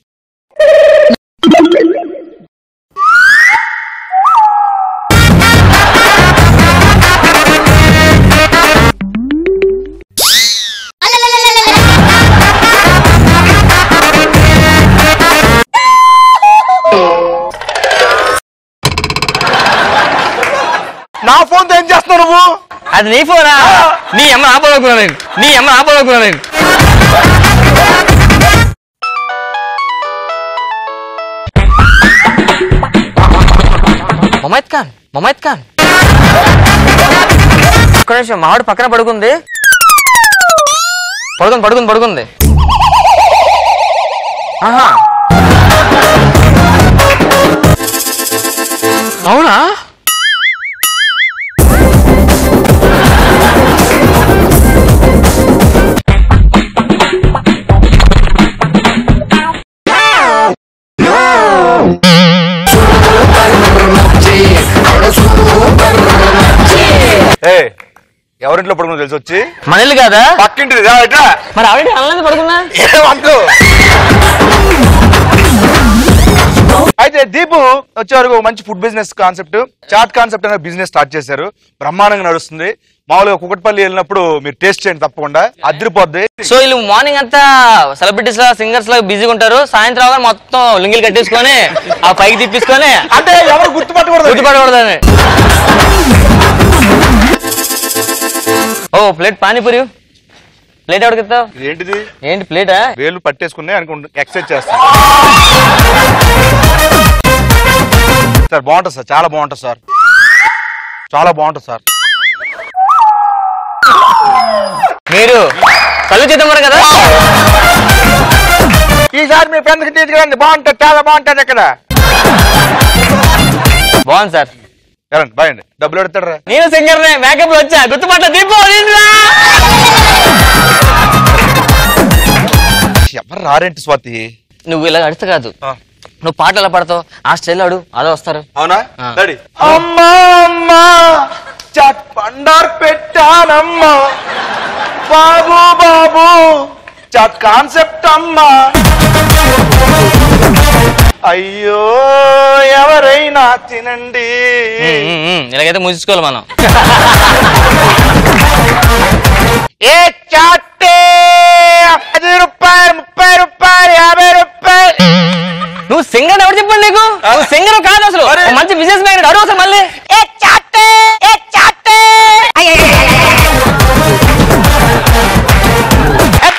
నా ఫోన్ ఏం చేస్తున్నావు నువ్వు? అది నీ ఫోనా? నీ అమ్మ ఆపనుకున్నా నేను. నీ అమ్మ ఆపనుకున్నా నేను. మమైత్ ఖాన్, మమైత్ ఖాన్ ఒక్క నిమిషం. మావాడు పక్కన పడుకుంది. పడుకుంది. ఆహా అవునా? ఎవరింట్లో పడుకున్నా తెలిసి వచ్చి? మన ఇల్లు కాదా? పక్కింటిది. మరి ఆవిడ అనలేదు పడుకున్నా. అయితే దీపు వచ్చే వరకు మంచి food business concept, chaat concept అనే బిజినెస్ స్టార్ట్ చేశారు. బ్రహ్మాండంగా నడుస్తుంది. మామూలుగా కుకట్పల్లి వెళ్ళినప్పుడు మీరు టేస్ట్ చేయండి తప్పకుండా, అదిరిపోద్ది. సో వీళ్ళు మార్నింగ్ అంతా సెలబ్రిటీస్ లా సింగర్స్ లా బిజీగా ఉంటారు, సాయంత్రం అవగానే మొత్తం లింగిలు కట్టేసుకొని ఆ పైకి తిప్పించుకొని అంటే ఎవరు గుర్తుపట్టకూడదని. ఓ ప్లేట్ పానీపూరి, ప్లేట్ ఎవరికి ఇస్తావు? ఏంటిది? ఏంటి ప్లేటా? వేళ్ళు పట్టేసుకుని అనుకుంటా ఎక్సర్సైజ్ చేస్తాను సార్. బాగుంటుంది సార్, చాలా బాగుంటుంది సార్, చాలా బాగుంటుంది సార్. మీరు కళ్ళు చేద్దామన్నారు కదా, ఈసారి మీ ఫ్రెండ్స్కి తీసుకురండి, బాగుంటుంది, చాలా బాగుంటుంది. ఇక్కడ బాగుంది సార్. బాయ్ అండి. డబ్బులు పెడతాడరా? నేను సింగర్ మేకప్ లో వచ్చా, గుర్తుపట్ల దీపో. ఎవరు రారేంటి స్వాతి? నువ్వు ఇలా అడితే కాదు, నువ్వు పాటలు ఎలా పడతావు ఆ స్టైల్ అడు, అదే వస్తారు. అవునా? అమ్మా అమ్మా చాట్ పండార్ పెట్టానమ్మా, బాబు బాబు చాట్ కాన్సెప్ట్ అమ్మా, అయ్యో ఎవరైనా తినండి. ఇలాగైతే ముగించుకోవాలి మనం. ఏ చాటే 10 రూపాయలు, 30 రూపాయలు, 50 రూపాయలు. నువ్వు సింగర్ ఎవరు చెప్పండి నీకు? నువ్వు సింగర్ కాదు అసలు, మంచి బిజినెస్ మ్యాన్. అడుగు అసలు మళ్ళీ.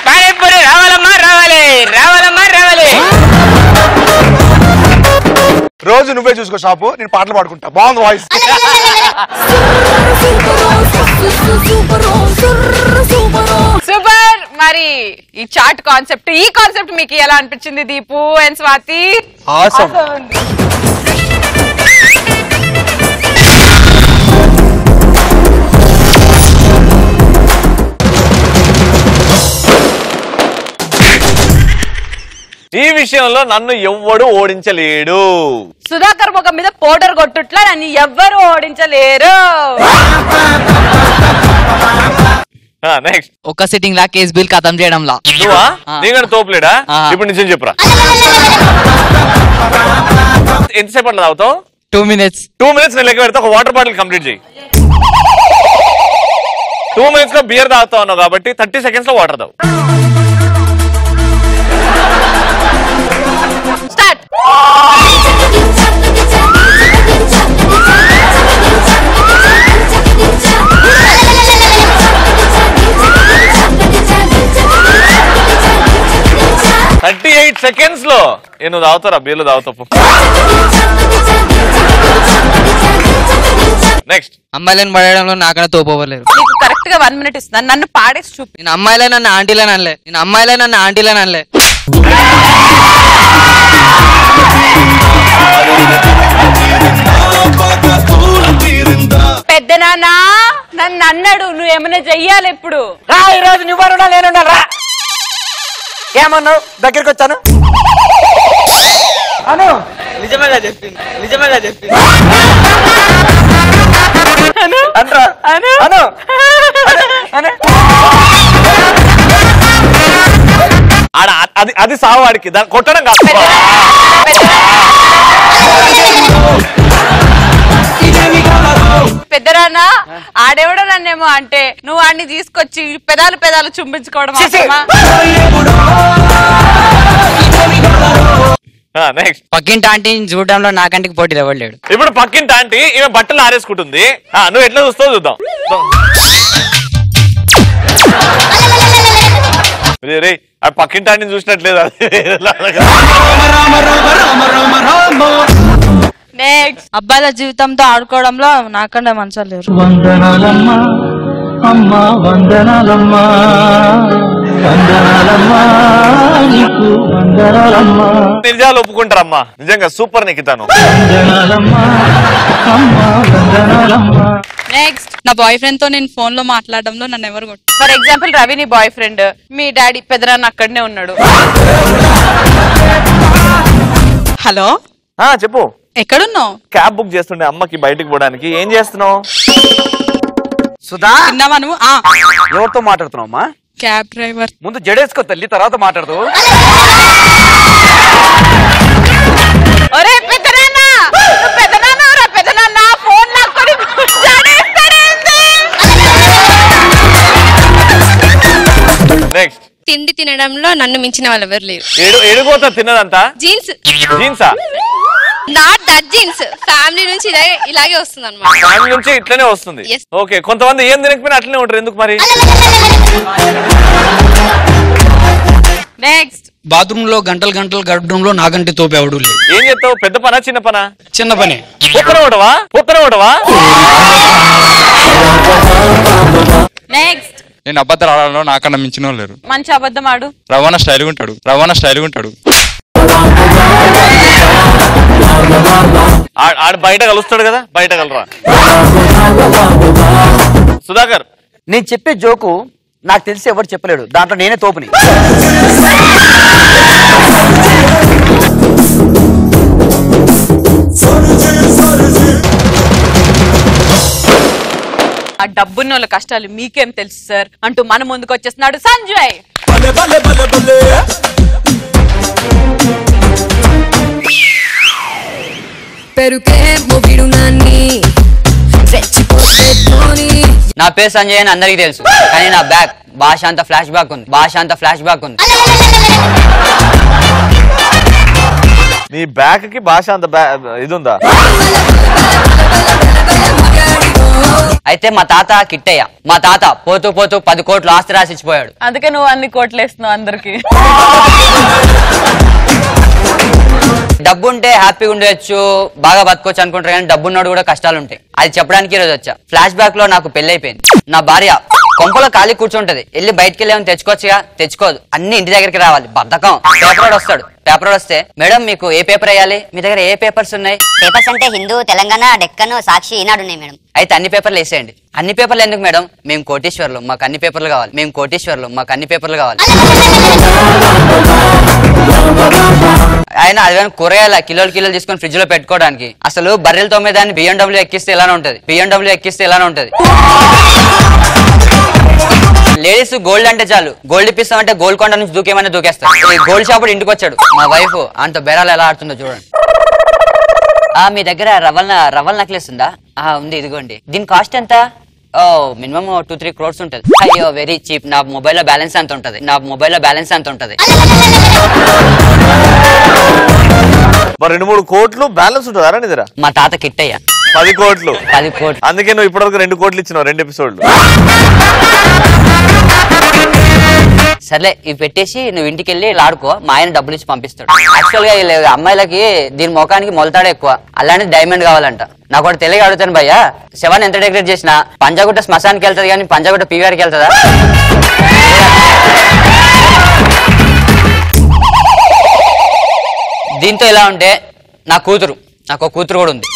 పానీపూరి రావాలమ్మా, రావాలి, రావాలమ్మా, రావాలి. రోజు నువ్వే చూసుకో షాపు, నేను పాటలు పాడుకుంటా. బాగుంది వాయిస్. సూపర్. మరి ఈ చాట్ కాన్సెప్ట్, ఈ కాన్సెప్ట్ మీకు ఎలా అనిపించింది దీపు అండ్ స్వాతి? ఆసమ్. ఈ విషయంలో నన్ను ఎవ్వడు ఓడించలేడు. సుధాకర్ ముఖం మీద పౌడర్ కొట్టుట్లా నన్ను ఎవ్వరు ఓడించలేరు. నెక్స్ట్ ఒక సిట్టింగ్ లా కేస్ బిల్ ఖతం చేయడంలా. నువ్వా? నీకన్నా తోపులేడా? ఇప్పుడు నిజం చెప్పురా. ఎంతసేపు అట్లా తాగుతావు? 2 minutes. 2 minutes నేను లెక్క పెడతా. ఒక వాటర్ బాటిల్ కంప్లీట్ చేయి. 2 minutes లో బియర్ తాగుతా ఉన్నావు కాబట్టి 30 seconds లో వాటర్ తాగు. స్టార్ట్. seconds లో నువ్వు తాగుతారా? బీర్లు తాగుతావు. నెక్స్ట్ అమ్మాయిలను పడేయడంలో నాకన్నా తోపోవలేరు. నీకు కరెక్ట్ గా 1 minute ఇస్తున్నాను, నన్ను పాడేసి చూపి. నేను అమ్మాయిలే నన్ను ఆంటీలని అనలే, నేను అమ్మాయిలే నన్ను ఆంటీలని అనలే. పెద్ద నాన్న నన్ను అన్నాడు, నువ్వేమైనా చెయ్యాలి. ఇప్పుడు ఈ రోజు నువ్వు నేను రా. ఏమన్నావు? దగ్గరికి వచ్చాను. అను నిజమేగా చెప్పింది, నిజమేగా చెప్పింది. అది సావాడికి దాన్ని కొట్టడం కాదు. పెద్దరాన్న ఆడెవడో నన్నేమో అంటే నువ్వు ఆడిని తీసుకొచ్చి పెదాలు పెదాలు చుంపించుకోవడం. నెక్స్ట్ పక్కింటి ఆంటీని చూడడంలో నాకంటికి పోటీ ఎవడలేడు. ఇప్పుడు పక్కింటి ఆంటీ ఈమె బట్టలు ఆరేసుకుంటుంది, నువ్వు ఎట్లా చూస్తావు చూద్దాం. రే పక్కింటి ఆంటీని చూసినట్లేదు. అబ్బాయిల జీవితంతో ఆడుకోవడంలో నాకన్నా మంచిగా లేరు. వందనాలమ్మా అమ్మా, వందనాలమ్మా, వందనాలమ్మా, నీకు వందనాలమ్మా. నిజాలు ఒప్పుకుంటారమ్మా, నిజంగా సూపర్ నిఖితాను. వందనాలమ్మా అమ్మా, వందనాలమ్మా. నెక్స్ట్ నా బాయ్ ఫ్రెండ్ తో నేను ఫోన్ లో మాట్లాడడంలో నన్ను ఎవరు కొట్టు. ఫర్ ఎగ్జాంపుల్ రవి నీ బాయ్ ఫ్రెండ్, మీ డాడీ పెద్దరాన్న అక్కడనే ఉన్నాడు. హలో చెప్పు. ఎక్కడున్నావు? క్యాబ్ బుక్ చేస్తుండే అమ్మకి బయటికి పోవడానికి. ఏం చేస్తున్నావు? సుధా తిన్నావా నువ్వు? ఎవరితో మాట్లాడుతున్నావు అమ్మా? Cab driver. ముందు జడేసుకో తల్లి, తర్వాత మాట్లాడదు. ఒరే పెద్దనాన్న, నువ్వు పెద్దనాన్న ఫోన్ లాక్కొని తినడంలో నన్ను మించిన వాళ్ళు ఎవరు లేరు. ఎడుగోతా తిన్నదంతా జీన్స్ జీన్సా? నాట్ దట్ జీన్స్, ఫ్యామిలీ నుంచి ఇలాగే వస్తుంది అనమాట. ఫ్యామిలీ నుంచి ఇట్లనే వస్తుంది. ఓకే, కొంతమంది ఏం తినకపోయినా అట్లనే ఉంటారు, ఎందుకు మరి? నెక్స్ట్, బాత్రూమ్ లో గంటలు గడపడంలో నాకంటే తోపు ఎవడు లేదు. ఏం చెప్తావు? పెద్ద పనా చిన్న పనా? చిన్న పని. పొత్తన ఒకటవా? నెక్స్ట్, నేను అబద్ధాలు ఆడాలో నాకన్నా మించిన వాళ్ళు లేరు. మంచి అబద్ధం ఆడు. రవాణా స్టైల్గా ఉంటాడు. ఆడు బయట కలుస్తాడు కదా, బయట కలరా? సుధాకర్, నేను చెప్పే జోకు నాకు తెలిసి ఎవరు చెప్పలేడు, దాంట్లో నేనే తోపుని. ఆ డబ్బున్నోళ్ళ కష్టాలు మీకేం తెలుసు సార్ అంటూ మన ముందుకు వచ్చేస్తున్నాడు సంజయ్. నా పేరు సంజయ్ అని అందరికి తెలుసు, కానీ నా బ్యాక్ భాషాంత ఫ్లాష్ బ్యాక్ ఉంది. నీ బ్యాక్ కి భాష అంత ఇది ఉందా? అయితే మా తాత కిట్టయ్య, మా తాత పోతూ 10 కోట్లు ఆస్తి రాసిచ్చిపోయాడు. అందుకే నువ్వు అన్ని కోట్లు వేస్తున్నావు అందరికి. డబ్బు ఉంటే హ్యాపీగా ఉండొచ్చు, బాగా బతకొచ్చు అనుకుంటారు, కానీ డబ్బున్నోడు కూడా కష్టాలు ఉంటాయి. అది చెప్పడానికి ఈరోజు వచ్చా. ఫ్లాష్ బ్యాక్ లో నాకు పెళ్లి అయిపోయింది. నా భార్య కొంపలో ఖాళీ కూర్చుంటది, వెళ్ళి బయటకి వెళ్ళి తెచ్చుకోవచ్చుగా, తెచ్చుకోదు. అన్ని ఇంటి దగ్గరికి రావాలి, బద్ధకం. పేపర్ వస్తాడు, పేపర్ వస్తే మేడం మీకు ఏ పేపర్ వేయాలి, మీ దగ్గర ఏ పేపర్స్ ఉన్నాయి? పేపర్స్ అంటే హిందూ, తెలంగాణ, డెక్కన్, సాక్షి, ఈనాడు ఉన్నాయి మేడం. అయితే అన్ని పేపర్లు వేసేయండి. అన్ని పేపర్లు ఎందుకు మేడం? మేము కోటీశ్వర్లు, మాకు అన్ని పేపర్లు కావాలి. ఆయన అది కూరగాయల కిలోలు తీసుకొని ఫ్రిడ్జ్ లో పెట్టుకోవడానికి. అసలు బర్రెలు తోమేదాన్ని BMW ఎక్కిస్తే ఎలానే ఉంటది. లేడీస్ గోల్డ్ అంటే చాలు, గోల్డ్ ఇప్పిస్తామంటే గోల్కొండ నుంచి దూకేమని దూకేస్తారు. ఈ గోల్డ్ షాప్ ఇంటికి వచ్చాడు, మా వైఫ్ అంత బేరాలు ఎలా ఆడుతుందో చూడండి. మీ దగ్గర రవల్ నెక్లెస్ ఉందా? ఉంది, ఇదిగోండి. దీని కాస్ట్ ఎంత? మినిమం 2-3 crores ఉంటుంది. అయ్యో వెరీ చీప్, నా మొబైల్ లో బ్యాలెన్స్ ఎంత ఉంటది? 2-3 కోట్లు బ్యాలెన్స్ ఉంటుందా నీ దగ్గర? మా తాత కిట్టయ్య 10 కోట్లు. 10 కోట్లు. అందుకే నువ్వు ఇప్పటివరకు 2 కోట్లు ఇచ్చినావు 2 ఎపిసోడ్లు. సర్లే, ఇవి పెట్టేసి నువ్వు ఇంటికి వెళ్ళి ఆడుకో, మా ఆయన డబ్బులు ఇచ్చి పంపిస్తాడు. యాక్చువల్ గా అమ్మాయిలకి దీని ముఖానికి మొలతాడే ఎక్కువ, అలాంటి డైమండ్ కావాలంట. నాకు కూడా తెలియక అడుగుతాను భయ్యా, శవాన్ని ఎంత డెకరేట్ చేసినా పంజాగుట్ట శ్మశానికి వెళ్తుంది కానీ పంజాగుట్ట పీవీఆర్కి వెళ్తుందా? దీంతో ఇలా ఉంటే నాకు కూతురు కూడా ఉంది.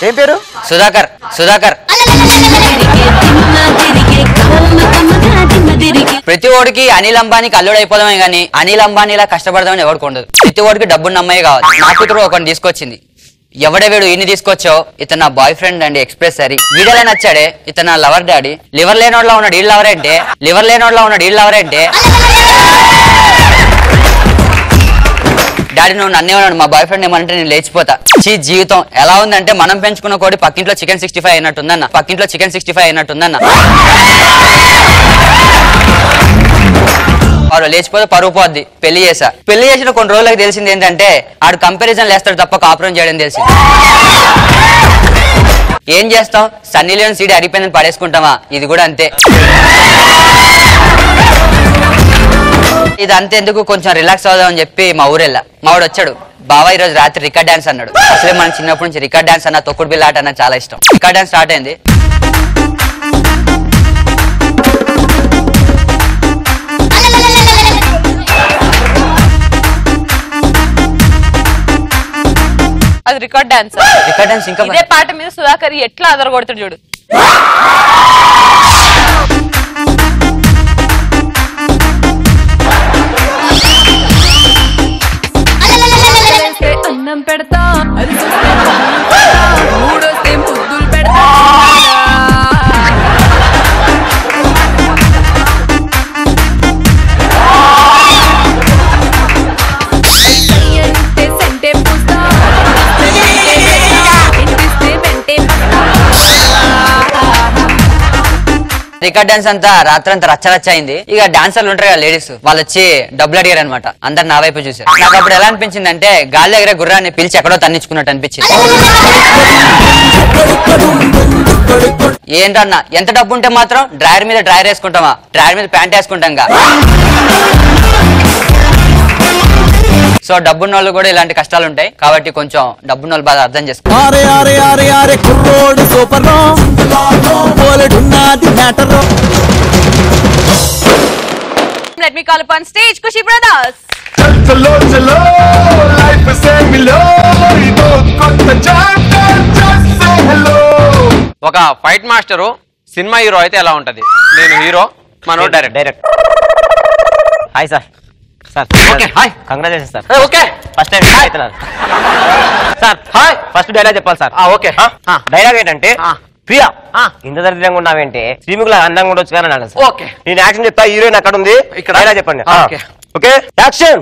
ఏం పేరు? సుధాకర్. ప్రతి ఓడికి అనిల్ అంబానీకి అల్లుడు అయిపోదామే గానీ అనిల్ అంబానీలా కష్టపడదామని ఎవరికి ఉండదు. ప్రతి ఓడికి డబ్బున్న అమ్మాయి కావాలి. నా కూతురు ఒకటి తీసుకొచ్చింది. ఎవడే వీడు ఇన్ని తీసుకొచ్చావు? ఇతను నా బాయ్ ఫ్రెండ్ అండి, ఎక్స్ప్రెస్ సరీ. వీడేలా నచ్చాడే? ఇతను నా లవర్ డాడీ. లివర్ లేనోడ్లా ఉన్నాడు, ఈ లవర్ అంటే డాడీ నువ్వు నన్నేమన్నాడు, మా బాయ్ ఫ్రెండ్ ఏమంటే నేను లేచిపోతా. జీవితం ఎలా ఉందంటే మనం పెంచుకున్న కోడి పక్కింట్లో చికెన్ 65 అయినట్టుందన్న. వాడు లేచిపోతే పరుగు పోద్ది. పెళ్లి చేసిన కొన్ని రోజులకు తెలిసింది ఏంటంటే ఆడు కంపారిజన్ లేస్తాడు తప్ప కాపురం చేయడం తెలిసింది. ఏం చేస్తాం, సన్నీ లియోన్ సీడీ అడిగిపోయిందని పడేసుకుంటామా? ఇది కూడా అంతే. ఇది అంతేందుకు కొంచెం రిలాక్స్ అవుదామని చెప్పి మా ఊరెళ్ళా. మా వాడు వచ్చాడు, బావా ఈరోజు రాత్రి రికార్డ్ డాన్స్ అన్నాడు. అసలే మనం చిన్నప్పటి నుంచి రికార్డ్ డాన్స్ అన్న, తొక్కుడు బిల్ల ఆట అన్న చాలా ఇష్టం. రికార్డ్ డాన్స్ స్టార్ట్ అయింది. అది రికార్డ్ డాన్స్. ఇంకా ఇదే పాట మీద సుధాకర్ ఎట్లా అదరగొడతాడు చూడు. అన్నం పెడతా మూడొస్తే ముద్దులు పెడతా. సెంటే పూస్తా రికార్డ్ డాన్స్ అంతా రాత్రంతా రచ్చరచ్చ అయింది. ఇక డాన్సర్లు ఉంటారు కదా లేడీస్, వాళ్ళు వచ్చి డబ్బులు అడిగారు అనమాట. అందరు నా వైపు చూసారు. నాకు అప్పుడు ఎలా అనిపించింది అంటే గాలి దగ్గర గుర్రాన్ని పిలిచి ఎక్కడో తన్నించుకున్నట్టు అనిపించింది. ఏంటన్నా ఎంత డబ్బు ఉంటే మాత్రం డ్రైవర్ మీద డ్రైవర్ వేసుకుంటామా, డ్రైవర్ మీద ప్యాంట్ వేసుకుంటాంగా. సో డబ్బున్న వాళ్ళు కూడా ఇలాంటి కష్టాలు ఉంటాయి కాబట్టి కొంచెం డబ్బున్న వాళ్ళు బాగా అర్థం చేసుకోవాలి. Let me call upon stage Kushi Brothers. चलो चलो लाइफ से मिलो इधो కొత్త చాప్టర్ జస్ట్ సే హలో. ఒక ఫైట్ మాస్టర్ సినిమా హీరో అయితే ఎలా ఉంటది? నేను హీరో, మనోడు direct. Hi sir. Sir okay hi, congratulation sir. Okay first time అవుతున్నారు సార్. హాయ్ ఫస్ట్ డైలాగ్ చెప్పాలి సార్. ఓకే డైలాగ్ ఏంటంటే, ప్రియా ఇంత దరిద్రంగా ఉన్నావేంటే శ్రీముఖుల అందంగా ఉండొచ్చు కానీ అన్నాడు సార్. ఓకే నేను యాక్షన్ చెప్తా, హీరోయిన్ అక్కడ ఉంది, ఇక్కడ డైలాగ్ చెప్పండి. Okay action.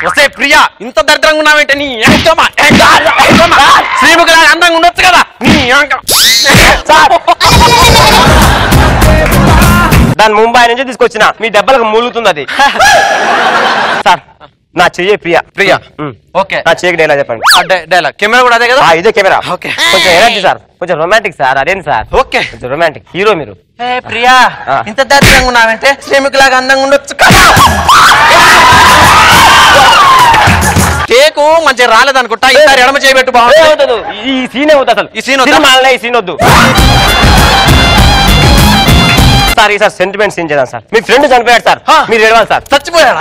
వస్తే ప్రియా ఇంత దరిద్రంగా ఉన్నావేంటే నీ శ్రీముఖుల అందంగా ఉండొచ్చు కదా నీ దాన్ని ముంబై నుంచి తీసుకొచ్చిన, మీ దెబ్బలకు మూలుగుతుంది అది. సార్ నా చెయ్యి ప్రియా. ప్రియా ఓకే నా చెయ్యికి డైలాగ్ చెప్పండి. డైలాగ్ కెమెరా కూడా అదే కదా? ఇదే కెమెరా. ఓకే కొంచెం ఎనర్జీ సార్, కొంచెం రొమాంటిక్ సార్. అదేంటి సార్? ఓకే కొంచెం రొమాంటిక్ హీరో మీరు. ప్రియా ఇంత దరిద్రంగా ఉన్నావంటే శ్రీముఖులాగా అందంగా ఉండొచ్చు కదా. కేకు మంచిగా రాలేదనుకుంటా, ఈసారి ఎడమ చేయబెట్టు బాగుంటుంది. ఈ సీన్ అవుతుంది అసలు. ఈ సీన్ ఈ సీన్ వద్దు సార్. ఈ సార్ సెంటిమెంట్ సీన్ చేద్దాం సార్. మీ ఫ్రెండ్ చనిపోయాడు సార్, మీరు ఏడవాలి సార్. చచ్చిపోయాడా?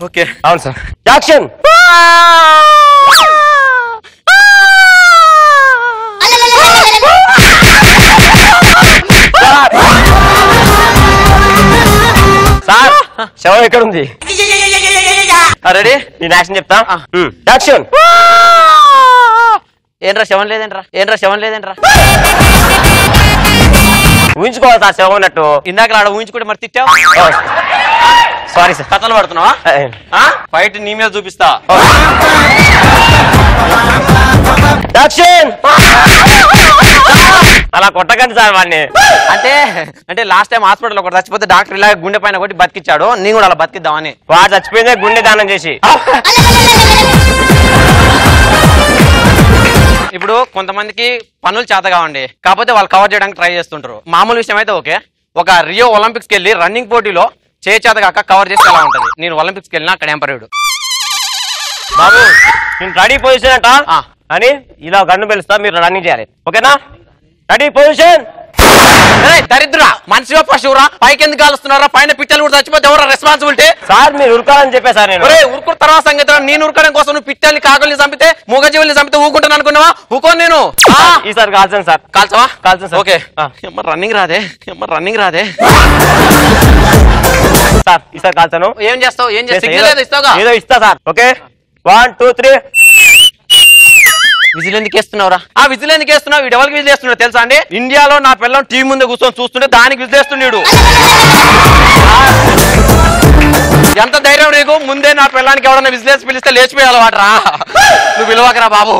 ఓకే అవును సార్. యాక్షన్. సార్ శవం ఎక్కడ ఉంది? రెడీ? నేను యాక్షన్ చెప్తా. యాక్షన్. ఏంట్రా శవం లేదేంట్రా? ఏంట్రా శవం లేదేంట్రా? ఊహించుకోవాలి సార్ శవం ఉన్నట్టు. ఇందాక ఆడ ఊహించుకుంటే మరి తిట్టావు. Sorry sir. కథలు పడుతున్నావా? ఫైట్ నీ మీద చూపిస్తా. యాక్షన్. అలా కొట్టకండి సార్ వాడిని. అంటే లాస్ట్ టైం హాస్పిటల్ ఒకటి చచ్చిపోతే డాక్టర్ ఇలా గుండె పైన కొట్టి బతికిచ్చాడు, నేను కూడా అలా బతికిద్దామని. వాడు చచ్చిపోయిందే గుండె దానం చేసి. ఇప్పుడు కొంతమందికి పనులు చేత కావండి, కాకపోతే వాళ్ళు కవర్ చేయడానికి ట్రై చేస్తుంటారు. మామూలు విషయం అయితే ఓకే. ఒక రియో ఒలింపిక్స్కి వెళ్ళి రన్నింగ్ పోటీలో చేత కాక కవర్ చేస్తే ఎలా ఉంటది? నేను ఒలింపిక్స్కి వెళ్ళినా అక్కడ ఎంపరేడు బాబు నేను రెడీ పొజిషన్ అంట అని ఇలా గన్ను పిలుస్తా, మీరు రన్నింగ్ చేయాలి. ఓకేనా? Ready position. దరిద్ర మనిషిగా పశువురా, పైకి ఎందుకు కాలుస్తున్నారా? పైన పిట్టలు కూడా చచ్చిపోతే ఎవరా రెస్పాన్సిబిలిటీ? సార్ మీరు ఉరకాలని చెప్పా సార్. నేను ఉరుకుడు తర్వాత సంగతి. నేను ఉరకడం కోసం నువ్వు పిట్టల్ని కాకుల్ని చంపితే మూగజీవుల్ని చంపితే ఊకుంటాను అనుకున్నావా? ఊకోను నేను. ఈసారి కాల్చాను సార్. కాల్చవా? కాల్చాను సార్. ఓకే రన్నింగ్ రాదే, రన్నింగ్ రాదే సార్. ఈసారి కాల్చాను. ఏం చేస్తావు? ఏం చేస్తావు? ఇస్తావుగా? ఏదో ఇస్తా సార్. ఓకే 1 2 3. విజిల్ ఎందుకు వేస్తున్నావురా? విజిల్ ఎందుకు వేస్తున్నావు? వీడు ఎవరికి విజిల్ వేస్తున్నాడు తెలుసా అండి? ఇండియాలో నా పిల్లం టీవీ ముందు కూర్చొని చూస్తుంటే దానికి విజిల్ వేస్తున్నాడు. ఎంత ధైర్యం నీకు? ముందే నా పిల్లానికి ఎవడన్నా విజిల్ వేసి పిలిస్తే లేచిపోయాలి వాడరా. నువ్వు పిలవకరా బాబు.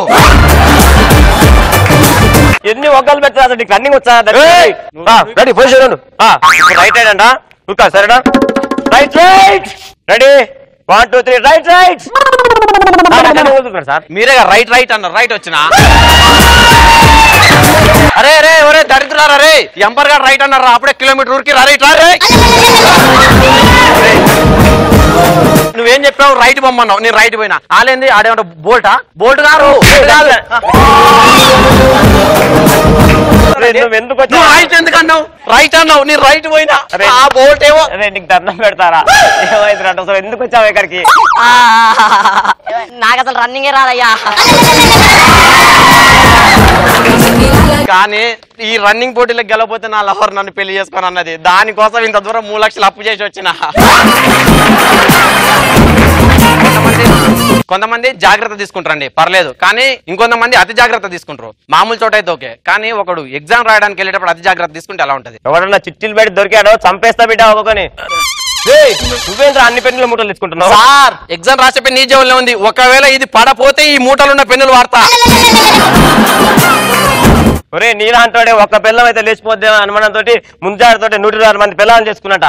ఎన్ని ఒక్కలు పెట్టా నీకు రన్నింగ్ వచ్చా? Ready position. రైట్ రైట్ అంట ఉరుకా సరేనా? Right right. Ready 1 2 3. Right right. Sir మీరేగా రైట్ రైట్ అన్నారు. రైట్ వచ్చినా? అరే రే ఒరే దరిద్రారా రే, ఎంపర్ గారు రైట్ అన్నారా? అప్పుడే కిలోమీటర్ ఊరికి రా రైట్ రా రే. నువ్వేం చెప్పావు? రైట్ బొమ్మన్నావు, నేను రైట్ పోయినా. ఆలేంది ఆడేమంట బోల్టా? బోల్ట్ గారు నువ్వు రైట్ ఎందుకు అన్నావు? రైట్ అన్నావు, నేను రైట్ పోయినా. ఆ బోల్ట్ ఏమో. నీకు దండం పెడతారా? ఏమైంది అసలు ఎందుకు వచ్చావు ఇక్కడికి? నాకు అసలు రన్నింగే రాదయ్యా. కానీ ఈ రన్నింగ్ పోటీలకు గెలవపోతే నా లవర్ నన్ను పెళ్లి చేసుకొని అన్నది. దానికోసం ఇంత దూరం 3 లక్షలు అప్పు చేసి వచ్చిన. కొంతమంది జాగ్రత్త తీసుకుంటారండి, పర్లేదు. కానీ ఇంకొంతమంది అతి జాగ్రత్త తీసుకుంటారు. మామూలు చోట అయితే ఓకే, కానీ ఒకడు ఎగ్జామ్ రాయడానికి వెళ్ళేటప్పుడు అతి జాగ్రత్త తీసుకుంటే ఎలా ఉంటది? ఎవరన్నా చిట్టీలు పెట్టి దొరికాడో చంపేస్తా బిడ్డ ఒక్కొక్కని. నువ్వేంద్ర అన్ని పెన్నుల మూటలు తీసుకుంటున్నావు? సార్ ఎగ్జామ్ రాసే పెన్ నీ జేబులో ఉంది. ఒకవేళ ఇది పడపోతే ఈ మూటలు ఉన్న పెన్నులు వాడతా. ఒరే నీలాంటోడే ఒక్క పిల్లం అయితే లేచిపోద్దే అనుమానంతో ముందాడితో 106 మంది పిల్లలు చేసుకున్నట.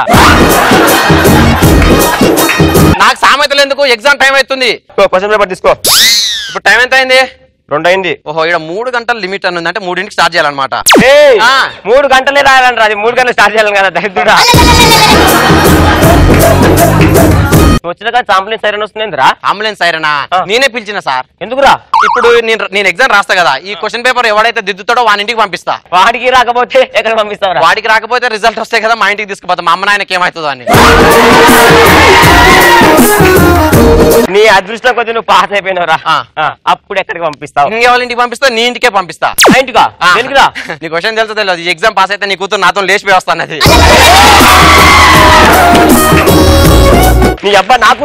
నాకు సామెతలు ఎందుకు, ఎగ్జామ్ టైం అవుతుంది. క్వశ్చన్ పేపర్ తీసుకో. ఇప్పుడు టైం ఎంత అయింది? 2 అయింది. ఓహో, ఇక్కడ 3 గంటల లిమిట్ అని ఉంది, అంటే 3ంటికి స్టార్ట్ చేయాలన్నమాట. 3 గంటలే రాయాలంటారు, అది 3 గంటలు స్టార్ట్ చేయాలి కదా దరిద్రుడా. వచ్చిన కానీ అంబులెన్స్ సైరన్ వస్తుందిరా. అంబులెన్స్ సైరనా? నేనే పిలిచిన సార్. ఎందుకురా? ఇప్పుడు నేను ఎగ్జామ్ రాస్తా కదా, ఈ క్వశ్చన్ పేపర్ ఎవడైతే దిద్దుతాడో వాని ఇంటికి పంపిస్తా. వాడికి రాకపోతే ఎక్కడ పంపిస్తావు? వాడికి రాకపోతే రిజల్ట్ వస్తాయి కదా, మా ఇంటికి తీసుకుపోతా. మా అమ్మ నాయనకి ఏమవుతుందో అని. నీ అదృష్టం కొద్ది నువ్వు పాస్ అయిపోయినవరా, అప్పుడు ఎక్కడికి పంపిస్తావు? ఇంకెవరి ఇంటికి పంపిస్తా? నీ ఇంటికే పంపిస్తా. ఇంటికా? ఎందుకురా? నీ క్వశ్చన్ తెలుసా తెలియదు, ఈ ఎగ్జామ్ పాస్ అయితే నీ కూతురు నాతో లేచిపోయి వస్తాను. అది నీ అబ్బా నాకు